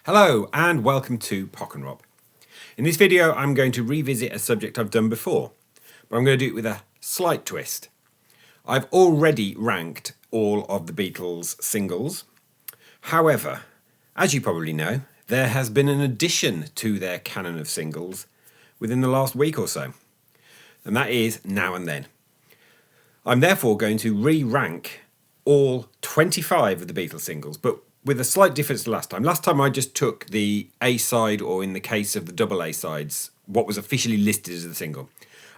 Hello and welcome to Pock and Rob. In this video I'm going to revisit a subject I've done before, but I'm going to do it with a slight twist. I've already ranked all of the Beatles singles. However, as you probably know, there has been an addition to their canon of singles within the last week or so, and that is Now and Then. I'm therefore going to re-rank all 25 of the Beatles singles, but with a slight difference to last time. Last time I just took the A-side, or in the case of the double A-sides, what was officially listed as the single.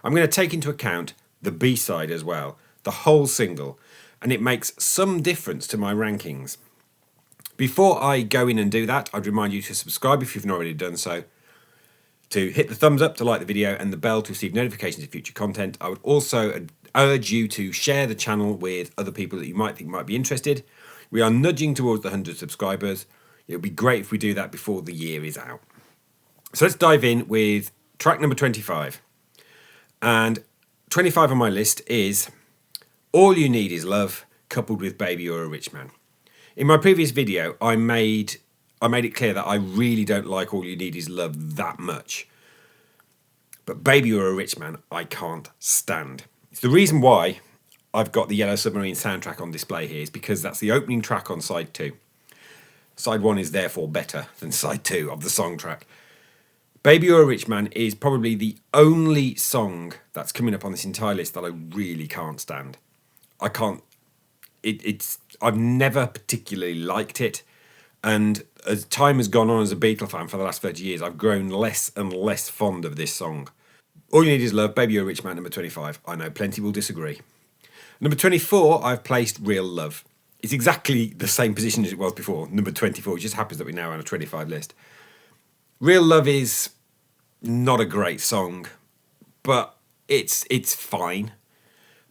I'm going to take into account the B-side as well, the whole single, and it makes some difference to my rankings. Before I go in and do that, I'd remind you to subscribe if you've not already done so, to hit the thumbs up to like the video and the bell to receive notifications of future content. I would also urge you to share the channel with other people that you might think might be interested. We are nudging towards the 100 subscribers. It would be great if we do that before the year is out. So let's dive in with track number 25. And 25 on my list is All You Need Is Love, coupled with Baby You're a Rich Man. In my previous video, I made it clear that I really don't like All You Need Is Love that much. But Baby You're a Rich Man, I can't stand. It's the reason why I've got the Yellow Submarine soundtrack on display here, is because that's the opening track on side 2. Side 1 is therefore better than side 2 of the song track. Baby You're a Rich Man is probably the only song that's coming up on this entire list that I really can't stand. I can't. I've never particularly liked it, and as time has gone on as a Beatles fan for the last 30 years, I've grown less and less fond of this song. All You Need Is Love, Baby You're a Rich Man, number 25. I know plenty will disagree. Number 24, I've placed Real Love. It's exactly the same position as it was before, number 24. It just happens that we're now on a 25 list. Real Love is not a great song, but it's fine.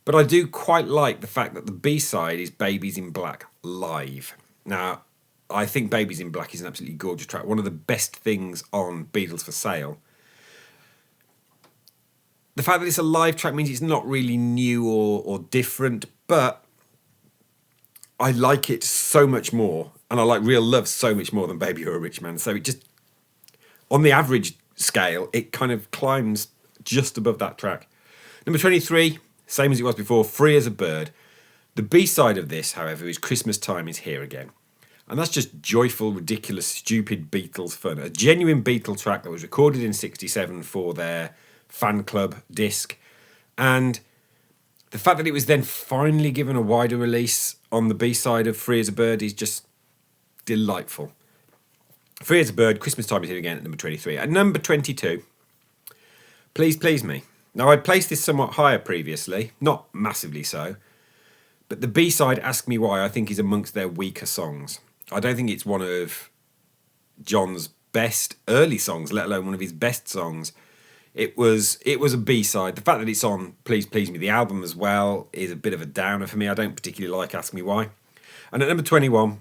But I do quite like the fact that the B-side is Babies in Black live. Now, I think Babies in Black is an absolutely gorgeous track. One of the best things on Beatles for Sale. The fact that it's a live track means it's not really new or different, but I like it so much more, and I like Real Love so much more than Baby You're a Rich Man. So it just, on the average scale, it kind of climbs just above that track. Number 23, same as it was before, Free as a Bird. The B-side of this, however, is Christmas Time Is Here Again. And that's just joyful, ridiculous, stupid Beatles fun. A genuine Beatle track that was recorded in '67 for their fan club disc, and the fact that it was then finally given a wider release on the B-side of Free as a Bird is just delightful. Free as a Bird, Christmas Time Is Here Again at number 23. At number 22, Please Please Me. Now, I'd placed this somewhat higher previously, not massively so, but the B-side, Ask Me Why, I think is amongst their weaker songs. I don't think it's one of John's best early songs, let alone one of his best songs. It was a B-side. The fact that it's on Please Please Me, the album as well, is a bit of a downer for me. I don't particularly like Ask Me Why. And at number 21,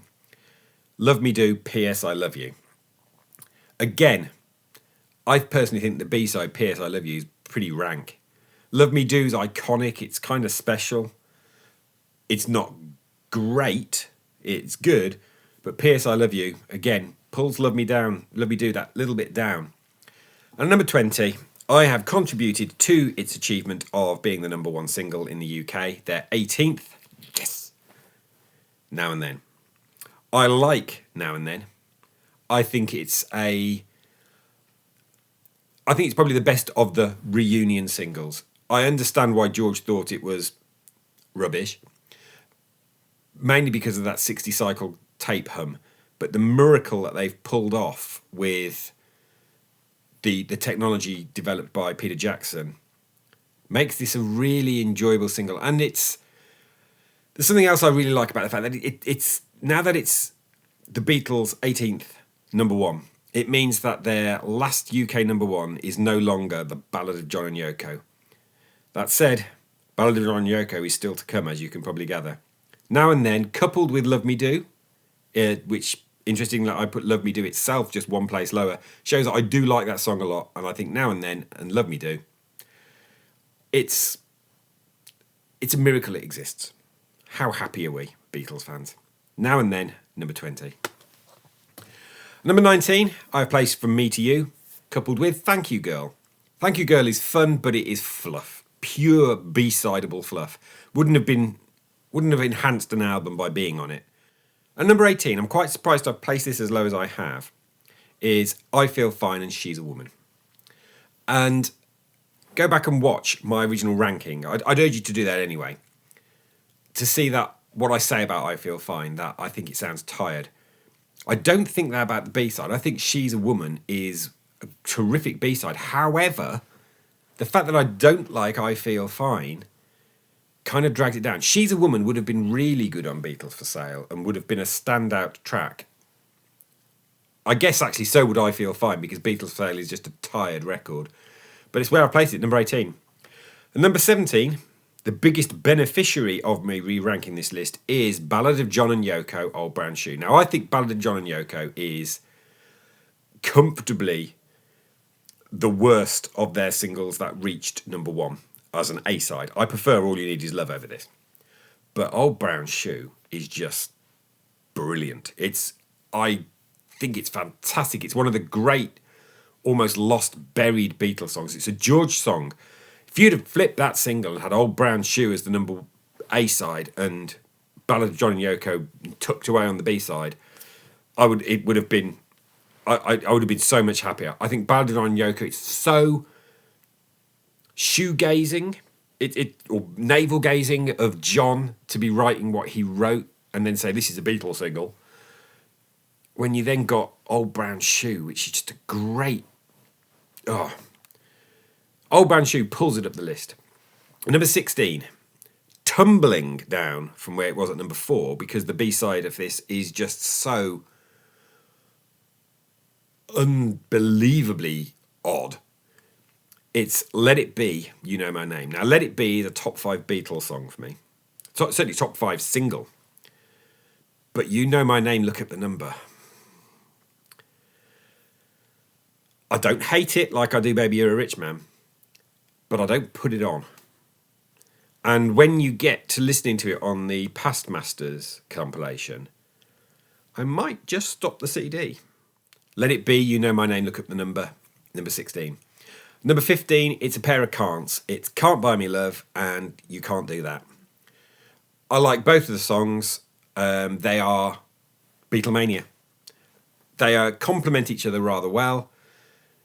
Love Me Do, P.S. I Love You. Again, I personally think the B-side, P.S. I Love You, is pretty rank. Love Me Do is iconic. It's kind of special. It's not great. It's good. But P.S. I Love You, again, pulls Love Me Do that little bit down. And number 20, I have contributed to its achievement of being the number 1 single in the UK, their 18th. Yes! Now and Then. I like Now and Then. I think it's probably the best of the reunion singles. I understand why George thought it was rubbish, mainly because of that 60 cycle tape hum, but the miracle that they've pulled off with the technology developed by Peter Jackson makes this a really enjoyable single. And there's something else I really like about the fact that it's now that it's the Beatles' 18th number 1, it means that their last UK number 1 is no longer the Ballad of John and Yoko. That said, Ballad of John and Yoko is still to come, as you can probably gather. Now and Then, coupled with Love Me Do, which, interestingly, I put Love Me Do itself just one place lower, shows that I do like that song a lot, and I think Now and Then and Love Me Do, it's a miracle it exists. How happy are we, Beatles fans? Now and Then, number 20. Number 19, I've placed From Me to You, coupled with Thank You Girl. Thank You Girl is fun, but it is fluff. Pure B-sideable fluff. Wouldn't have enhanced an album by being on it. And number 18, I'm quite surprised I've placed this as low as I have, is I Feel Fine and She's a Woman. And go back and watch my original ranking. I'd urge you to do that anyway. To see that what I say about I Feel Fine, that I think it sounds tired. I don't think that about the B-side. I think She's a Woman is a terrific B-side. However, the fact that I don't like I Feel Fine kind of dragged it down. She's a Woman would have been really good on Beatles for Sale and would have been a standout track. I guess actually so would I Feel Fine, because Beatles for Sale is just a tired record. But it's where I placed it, number 18. And number 17, the biggest beneficiary of me re-ranking this list is Ballad of John and Yoko, Old Brown Shoe. Now, I think Ballad of John and Yoko is comfortably the worst of their singles that reached number 1 as an A-side. I prefer All You Need Is Love over this. But Old Brown Shoe is just brilliant. I think it's fantastic. It's one of the great, almost lost, buried Beatles songs. It's a George song. If you'd have flipped that single and had Old Brown Shoe as the number A-side and Ballad of John and Yoko tucked away on the B-side, I would have been so much happier. I think Ballad of John and Yoko, it's so shoegazing, or navel gazing of John to be writing what he wrote and then say this is a Beatles single. When you then got Old Brown Shoe, which is just a great... Old Brown Shoe pulls it up the list. Number 16, tumbling down from where it was at number 4, because the B-side of this is just so unbelievably odd. It's Let It Be, You Know My Name. Now, Let It Be is a top 5 Beatles song for me. Certainly top 5 single. But You Know My Name, Look at the Number. I don't hate it like I do Baby You're a Rich Man, but I don't put it on. And when you get to listening to it on the Past Masters compilation, I might just stop the CD. Let It Be, You Know My Name, Look Up the Number, number 16. Number 15, it's a pair of can'ts. It's Can't Buy Me Love and You Can't Do That. I like both of the songs. They are Beatlemania. They complement each other rather well.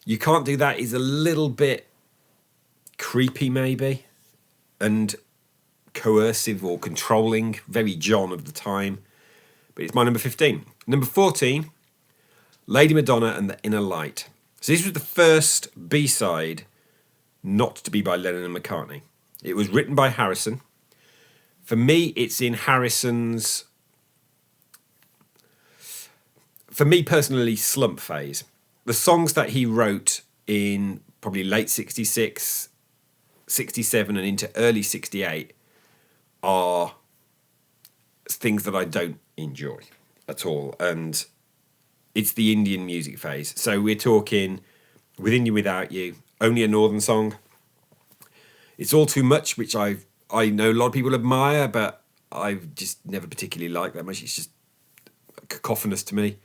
You Can't Do That is a little bit creepy maybe, and coercive or controlling, very John of the time. But it's my number 15. Number 14, Lady Madonna and the Inner Light. So this was the first B-side not to be by Lennon and McCartney. It was written by Harrison. For me, it's in Harrison's, for me personally, slump phase. The songs that he wrote in probably late 66, 67 and into early 68 are things that I don't enjoy at all. And it's the Indian music phase. So we're talking Within You Without You, Only a Northern Song. It's All Too Much, which I know a lot of people admire, but I've just never particularly liked that much. It's just cacophonous to me.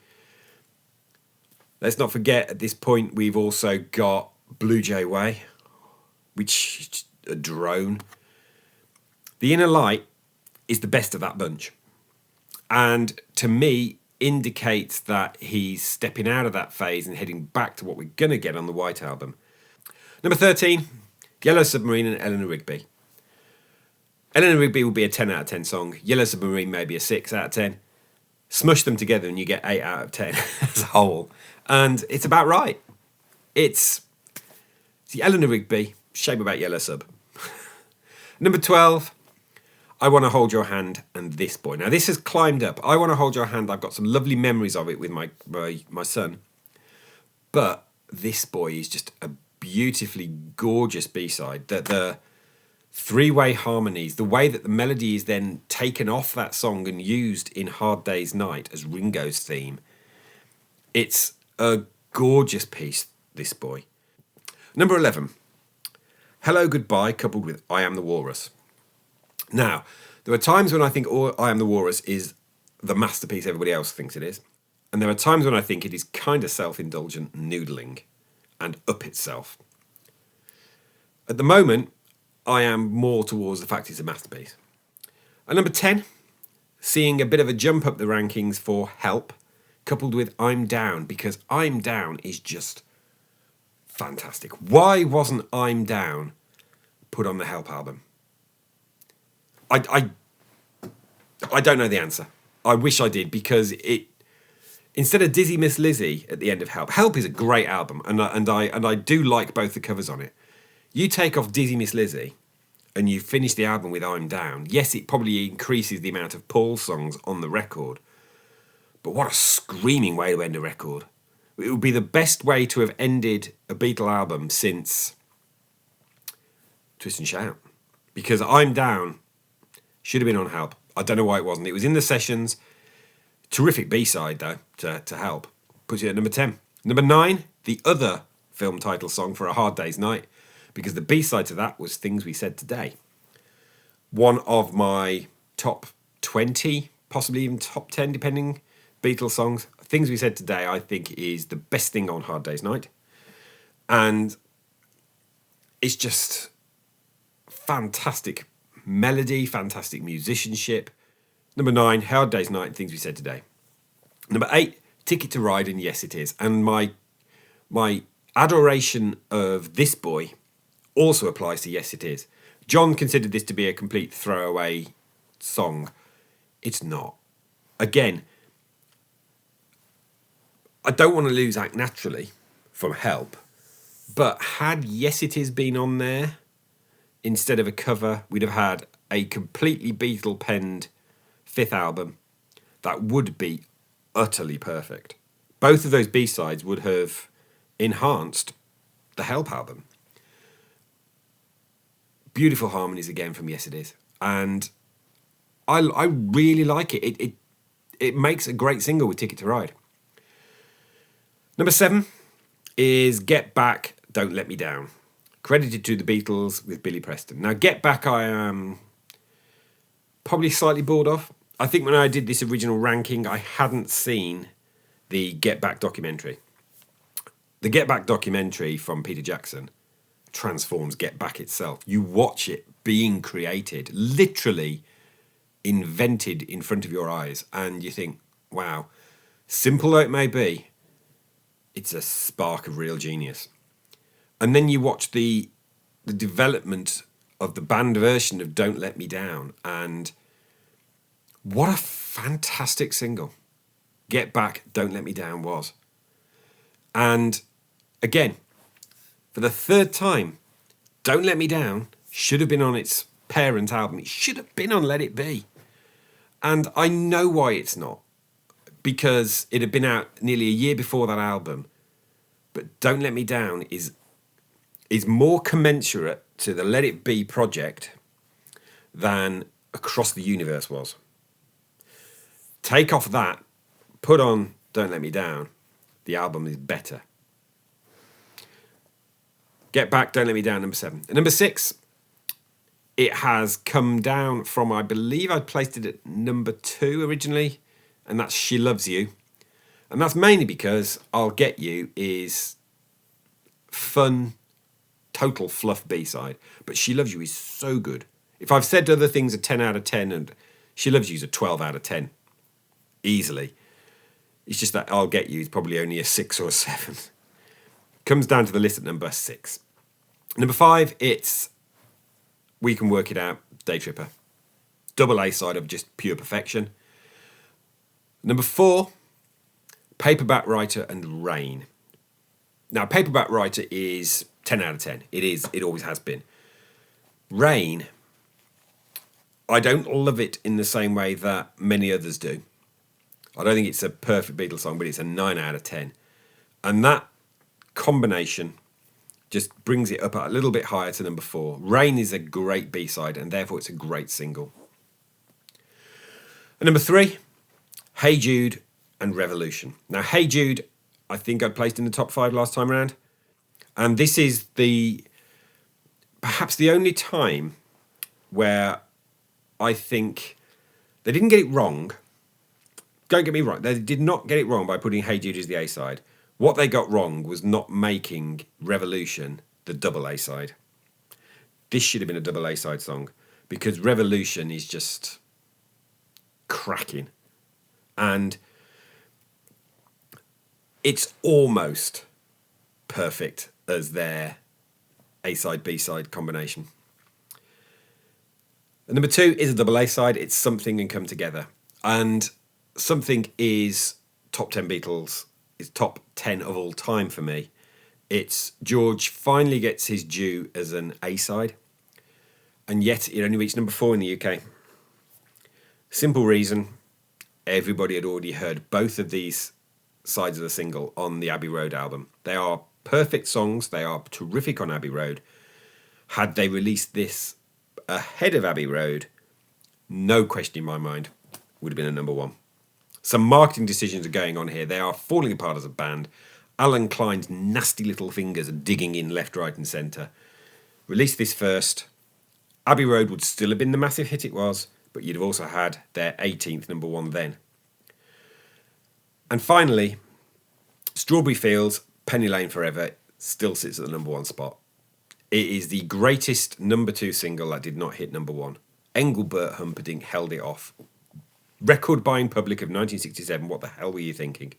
Let's not forget, at this point, we've also got Blue Jay Way, which is just a drone. The Inner Light is the best of that bunch. And to me, indicates that he's stepping out of that phase and heading back to what we're going to get on the White Album. Number 13, Yellow Submarine and Eleanor Rigby. Eleanor Rigby will be a 10 out of 10 song. Yellow Submarine maybe a 6 out of 10. Smush them together and you get 8 out of 10 as a whole. And it's about right. It's the Eleanor Rigby, shame about Yellow Sub. Number 12, I Want to Hold Your Hand and This Boy. Now, this has climbed up. I Want to Hold Your Hand, I've got some lovely memories of it with my son. But This Boy is just a beautifully gorgeous B-side. The three-way harmonies, the way that the melody is then taken off that song and used in Hard Day's Night as Ringo's theme. It's a gorgeous piece, This Boy. Number 11, Hello Goodbye, coupled with I Am the Walrus. Now, there are times when I think I Am the Walrus is the masterpiece everybody else thinks it is. And there are times when I think it is kind of self-indulgent noodling and up itself. At the moment, I am more towards the fact it's a masterpiece. At number 10, seeing a bit of a jump up the rankings for Help, coupled with I'm Down, because I'm Down is just fantastic. Why wasn't I'm Down put on the Help album? I don't know the answer. I wish I did, because instead of Dizzy Miss Lizzie at the end of Help is a great album, and I do like both the covers on it. You take off Dizzy Miss Lizzie and you finish the album with I'm Down. Yes, it probably increases the amount of Paul songs on the record, but what a screaming way to end a record. It would be the best way to have ended a Beatle album since Twist and Shout, because I'm Down should have been on Help. I don't know why it wasn't. It was in the sessions. Terrific B-side, though, to Help. Puts it at number 10. Number 9, the other film title song for A Hard Day's Night, because the B-side to that was Things We Said Today. One of my top 20, possibly even top 10, depending, Beatles songs. Things We Said Today, I think, is the best thing on Hard Day's Night. And it's just fantastic melody, fantastic musicianship. Number 9, Hard Day's Night and Things We Said Today. Number 8, Ticket to Ride and Yes It Is. And my adoration of this boy also applies to Yes It Is. John considered this to be a complete throwaway song. It's not. Again, I don't want to lose Act Naturally from Help, but had Yes It Is been on there instead of a cover, we'd have had a completely Beatle-penned 5th album that would be utterly perfect. Both of those B-sides would have enhanced the Help album. Beautiful harmonies again from Yes It Is. And I really like it. It makes a great single with Ticket to Ride. Number 7 is Get Back, Don't Let Me Down. Credited to the Beatles with Billy Preston. Now, Get Back I am probably slightly bored of. I think when I did this original ranking, I hadn't seen the Get Back documentary. The Get Back documentary from Peter Jackson transforms Get Back itself. You watch it being created, literally invented in front of your eyes, and you think, wow, simple though it may be, it's a spark of real genius. And then you watch the development of the band version of Don't Let Me Down, and what a fantastic single Get Back, Don't Let Me Down was. And again, for the 3rd time, Don't Let Me Down should have been on its parent album. It should have been on Let It Be. And I know why it's not, because it had been out nearly a year before that album. But Don't Let Me Down is more commensurate to the Let It Be project than Across the Universe was. Take off that, put on Don't Let Me Down, the album is better. Get Back, Don't Let Me Down, number 7. And number 6, it has come down from, I believe I'd placed it at number 2 originally, and that's She Loves You. And that's mainly because I'll Get You is fun, total fluff B-side, but She Loves You is so good. If I've said other things a 10 out of 10, and She Loves You is a 12 out of 10, easily. It's just that I'll Get You is probably only a 6 or a 7. Comes down to the list at number 6. Number 5, it's We Can Work It Out, Day Tripper. Double A side of just pure perfection. Number 4, Paperback Writer and Rain. Now, Paperback Writer is 10 out of 10. It always has been. Rain, I don't love it in the same way that many others do. I don't think it's a perfect Beatles song, but it's a 9 out of 10. And that combination just brings it up a little bit higher to number 4. Rain is a great B-side, and therefore it's a great single. And number 3, Hey Jude and Revolution. Now, Hey Jude, I think I placed in the top 5 last time around. And this is perhaps the only time where I think they didn't get it wrong, don't get me wrong, they did not get it wrong by putting Hey Jude as the A-side. What they got wrong was not making Revolution the double A-side. This should have been a double A-side song, because Revolution is just cracking. And it's almost perfect as their A-side, B-side combination. And number 2 is a double A-side. It's Something and Come Together. And Something is top 10 Beatles, is top 10 of all time for me. It's George finally gets his due as an A-side, and yet it only reached number 4 in the UK. Simple reason, everybody had already heard both of these sides of the single on the Abbey Road album. They are perfect songs, they are terrific on Abbey Road. Had they released this ahead of Abbey Road, no question in my mind, would have been a number 1. Some marketing decisions are going on here. They are falling apart as a band. Alan Klein's nasty little fingers are digging in left, right and centre. Release this first. Abbey Road would still have been the massive hit it was, but you'd have also had their 18th number 1 then. And finally, Strawberry Fields, Penny Lane Forever still sits at the number 1 spot. It is the greatest number 2 single that did not hit number 1. Engelbert Humperdinck held it off. Record buying public of 1967, what the hell were you thinking?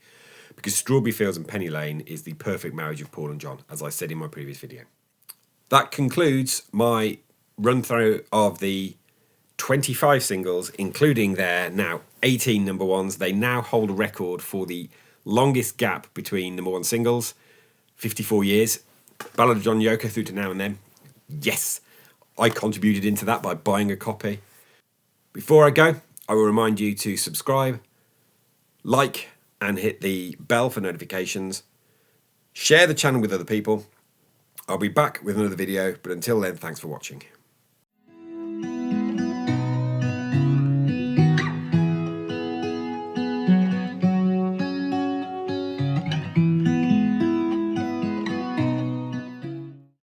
Because Strawberry Fields and Penny Lane is the perfect marriage of Paul and John, as I said in my previous video. That concludes my run through of the 25 singles, including their now 18 number 1s. They now hold a record for the longest gap between number 1 singles, 54 years. Ballad of John Yoker through to Now and Then. Yes, I contributed into that by buying a copy. Before I go, I will remind you to subscribe, like, and hit the bell for notifications. Share the channel with other people. I'll be back with another video, but until then, thanks for watching.